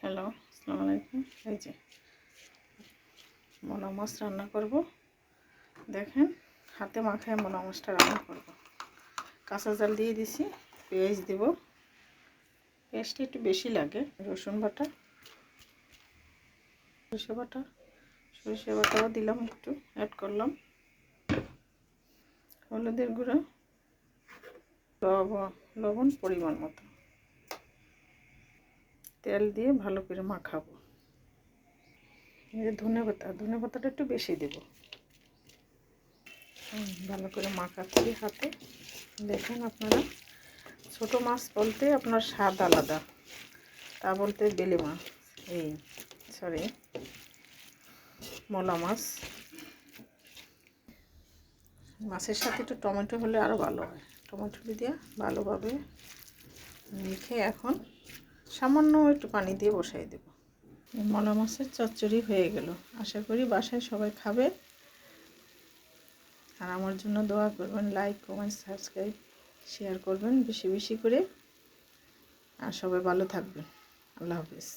Hello, আসসালামু আলাইকুম। এই যে মোলা মাছ রান্না করব। দেখেন, হাতে মাখায় মোলা মাছটা রান্না করব। কাঁচা জাল দিয়ে দিছি, পেঁয়াজ দেব। পেঁয়াজটা একটু বেশি লাগে। রসুন বাটা, সরিষা বাটাও দিলাম, একটু অ্যাড করলাম। হলুদের গুঁড়ো, লবণ পরিমাণ মতো। তেল দিয়ে ভালো করে মাখাবো। এই যে ধনে পাতাটা একটু বেশি দেব। ভালো করে মাখাচ্ছি হাতে। দেখেন আপনারা, ছোট মাছ বলতে আপনার স্বাদ আলাদা, তা বলতে বেলে মাছ, মোলা মাছ। মাছের সাথে একটু টমেটো হলে আরও ভালো হয়। টমেটো দিয়ে ভালোভাবে মেখে এখন সামান্য একটু পানি দিয়ে বসাই দেব। মোলা মাছের চচ্চড়ি হয়ে গেল। আশা করি বাসায় সবাই খাবে। আর আমার জন্য দোয়া করবেন, লাইক, কমেন্ট, সাবস্ক্রাইব, শেয়ার করবেন বেশি বেশি করে। আর সবাই ভালো থাকবেন। আল্লাহ হাফেজ।